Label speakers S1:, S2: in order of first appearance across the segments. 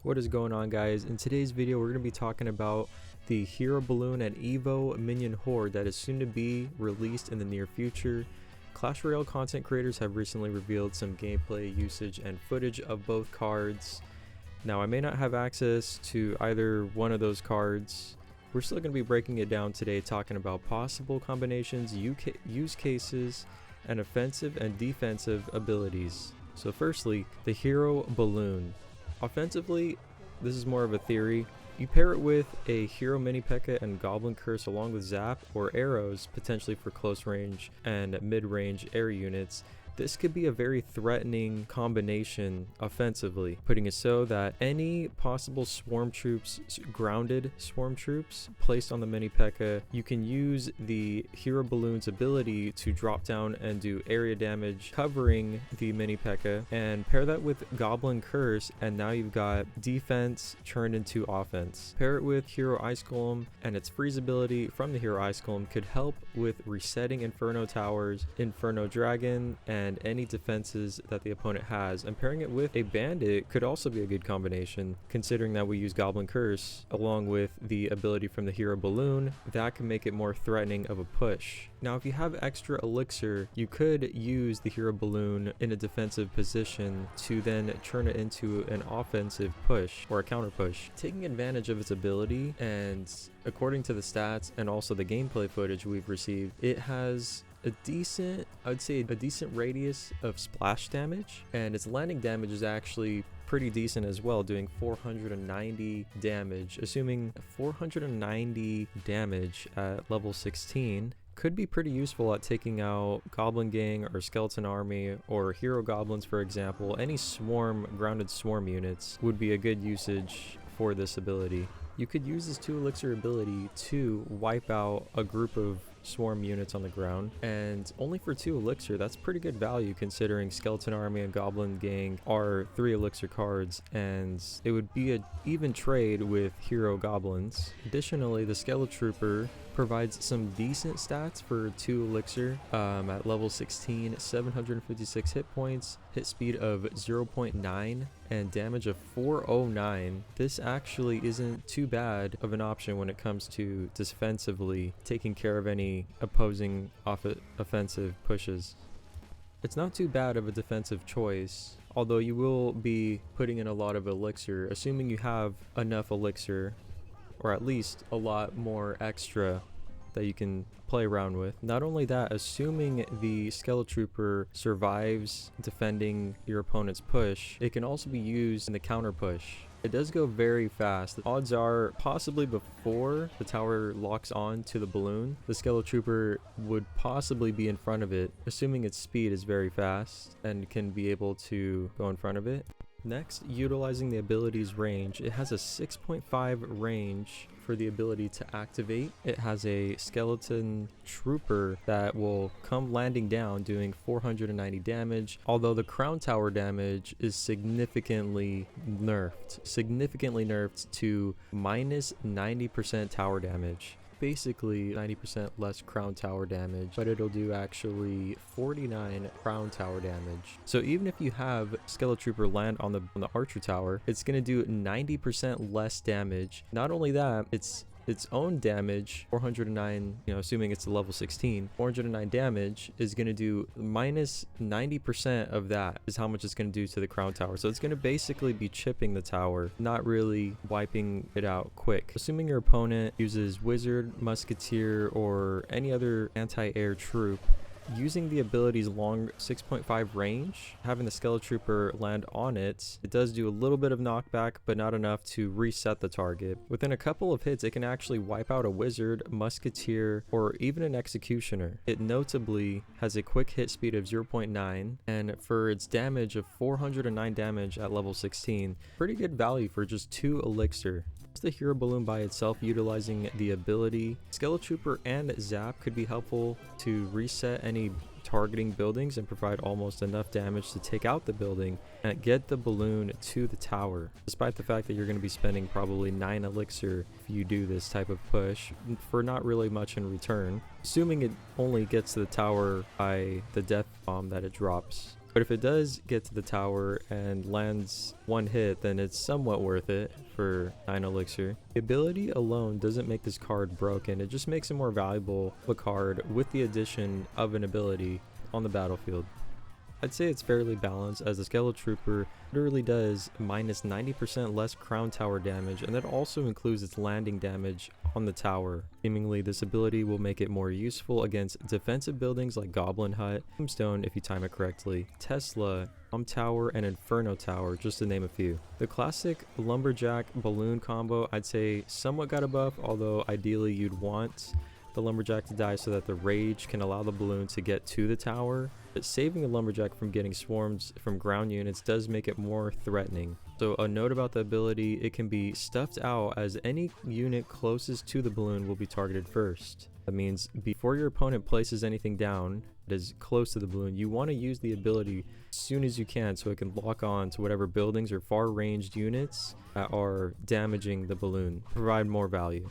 S1: What is going on, guys? In today's video we're going to be talking about the Hero Balloon and Evo Minion Horde that is soon to be released in the near future. Clash Royale content creators have recently revealed some gameplay, usage, and footage of both cards. Now, I may not have access to either one of those cards. We're still going to be breaking it down today, talking about possible combinations, use cases, and offensive and defensive abilities. So firstly, the Hero Balloon. Offensively, this is more of a theory. You pair it with a Hero Mini P.E.K.K.A. and Goblin Curse along with Zap or arrows, potentially for close range and mid-range air units. This could be a very threatening combination offensively, putting it so that any possible swarm troops, grounded swarm troops placed on the Mini P.E.K.K.A., you can use the Hero Balloon's ability to drop down and do area damage covering the Mini P.E.K.K.A. and pair that with Goblin Curse, and now you've got defense turned into offense. Pair it with Hero Ice Golem, and its freeze ability from the Hero Ice Golem could help with resetting Inferno Towers, Inferno Dragon, and any defenses that the opponent has. And pairing it with a bandit could also be a good combination, considering that we use Goblin Curse along with the ability from the Hero Balloon. That can make it more threatening of a push. Now, if you have extra elixir, you could use the Hero Balloon in a defensive position to then turn it into an offensive push or a counter push, taking advantage of its ability. And according to the stats and also the gameplay footage we've received, it has a decent, I'd say a decent radius of splash damage, and its landing damage is actually pretty decent as well, doing 490 damage. Assuming 490 damage at level 16 could be pretty useful at taking out Goblin Gang or Skeleton Army or Hero Goblins, for example. Any grounded swarm units would be a good usage for this ability. You could use this 2 elixir ability to wipe out a group of swarm units on the ground, and only for 2 elixir. That's pretty good value considering Skeleton Army and Goblin Gang are 3 elixir cards, and it would be an even trade with Hero Goblins. Additionally, the Skeletrooper provides some decent stats for 2 elixir. At level 16, 756 hit points, hit speed of 0.9, and damage of 409. This actually isn't too bad of an option when it comes to defensively taking care of any opposing offensive pushes. It's not too bad of a defensive choice, although you will be putting in a lot of elixir, assuming you have enough elixir, or at least a lot more extra that you can play around with. Not only that, assuming the Skeletrooper survives defending your opponent's push, it can also be used in the counter push. It does go very fast. The odds are possibly before the tower locks on to the balloon, the Skeletrooper would possibly be in front of it, assuming its speed is very fast and can be able to go in front of it. Next, utilizing the ability's range, it has a 6.5 range for the ability to activate. It has a Skeleton Trooper that will come landing down doing 490 damage, although the crown tower damage is significantly nerfed to minus 90% tower damage. Basically 90% less crown tower damage, but it'll do actually 49 crown tower damage. So even if you have Skeletrooper land on the archer tower, it's going to do 90% less damage. Not only that, its own damage, 409, assuming it's a level 16, 409 damage is going to do minus 90% of that is how much it's going to do to the crown tower. So it's going to basically be chipping the tower, not really wiping it out quick. Assuming your opponent uses Wizard, Musketeer, or any other anti-air troop, using the ability's long 6.5 range, having the Skeletrooper land on it, it does do a little bit of knockback, but not enough to reset the target. Within a couple of hits, it can actually wipe out a Wizard, Musketeer, or even an Executioner. It notably has a quick hit speed of 0.9, and for its damage of 409 damage at level 16, pretty good value for just 2 elixir. The Hero Balloon by itself, utilizing the ability, Skeletrooper and Zap could be helpful to reset any targeting buildings and provide almost enough damage to take out the building and get the balloon to the tower, despite the fact that you're going to be spending probably 9 elixir if you do this type of push for not really much in return, assuming it only gets to the tower by the death bomb that it drops. But if it does get to the tower and lands one hit, then it's somewhat worth it for 9 elixir. The ability alone doesn't make this card broken, it just makes it more valuable of a card with the addition of an ability on the battlefield. I'd say it's fairly balanced, as the Skeletal Trooper literally does minus 90% less crown tower damage, and that also includes its landing damage on the tower. Seemingly, this ability will make it more useful against defensive buildings like Goblin Hut, Tombstone if you time it correctly, Tesla, Bomb Tower, and Inferno Tower, just to name a few. The classic Lumberjack Balloon combo I'd say somewhat got a buff, although ideally you'd want the Lumberjack to die so that the Rage can allow the balloon to get to the tower. But saving the Lumberjack from getting swarms from ground units does make it more threatening. So a note about the ability, it can be stuffed out as any unit closest to the balloon will be targeted first. That means before your opponent places anything down that is close to the balloon, you want to use the ability as soon as you can so it can lock on to whatever buildings or far ranged units that are damaging the balloon, provide more value.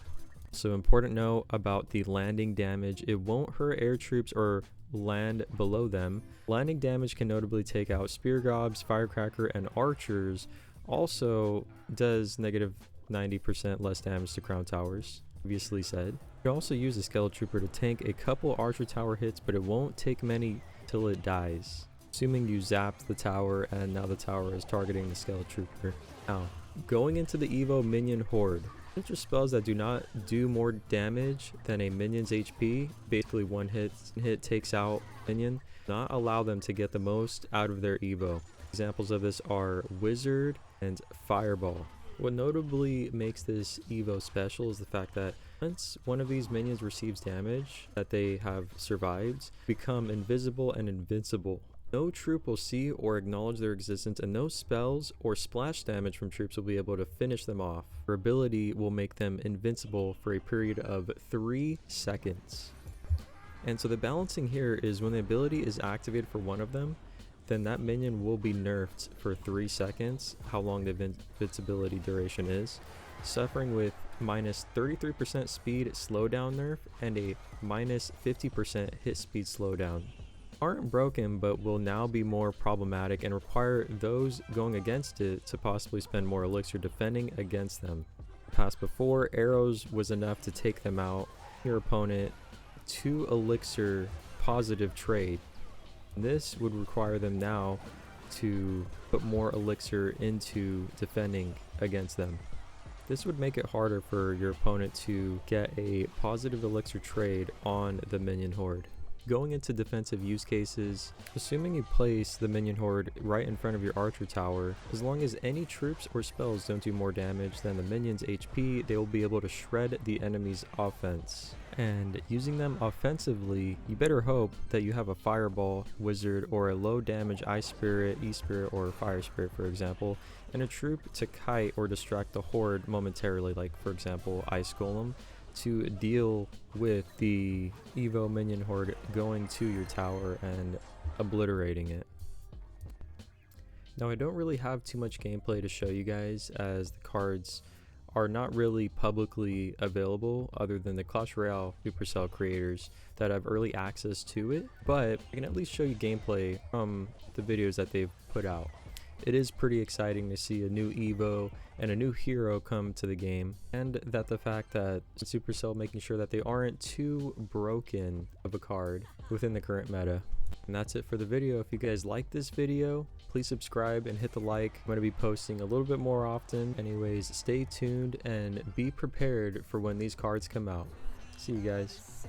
S1: So important note about the landing damage, it won't hurt air troops or land below them. Landing damage can notably take out spear gobs, firecracker, and archers. Also does negative 90% less damage to crown towers, previously said. You can also use the Skeletal Trooper to tank a couple archer tower hits, but it won't take many till it dies, assuming you zapped the tower and now the tower is targeting the Skeletal Trooper. Now, going into the Evo Minion Horde. Signature spells that do not do more damage than a minion's HP, basically one hit takes out minion, not allow them to get the most out of their Evo. Examples of this are Wizard and Fireball. What notably makes this Evo special is the fact that once one of these minions receives damage that they have survived, become invisible and invincible. No troop will see or acknowledge their existence, and no spells or splash damage from troops will be able to finish them off. Their ability will make them invincible for a period of 3 seconds. And so the balancing here is when the ability is activated for one of them, then that minion will be nerfed for 3 seconds, how long the invincibility duration is, suffering with minus 33% speed slowdown nerf and a minus 50% hit speed slowdown. Aren't broken, but will now be more problematic and require those going against it to possibly spend more elixir defending against them. Past before, arrows was enough to take them out. Your opponent 2 elixir positive trade. This would require them now to put more elixir into defending against them. This would make it harder for your opponent to get a positive elixir trade on the Minion Horde. Going into defensive use cases, assuming you place the Minion Horde right in front of your archer tower, as long as any troops or spells don't do more damage than the minion's HP, they will be able to shred the enemy's offense. And using them offensively, you better hope that you have a Fireball, Wizard, or a low damage Ice Spirit, E-Spirit, or Fire Spirit for example, and a troop to kite or distract the Horde momentarily, like for example Ice Golem, to deal with the Evo Minion Horde going to your tower and obliterating it. Now I don't really have too much gameplay to show you guys, as the cards are not really publicly available other than the Clash Royale Supercell creators that have early access to it, but I can at least show you gameplay from the videos that they've put out. It is pretty exciting to see a new Evo and a new hero come to the game, and that the fact that Supercell making sure that they aren't too broken of a card within the current meta. And that's it for the video. If you guys like this video, please subscribe and hit the like. I'm going to be posting a little bit more often. Anyways, stay tuned and be prepared for when these cards come out. See you guys.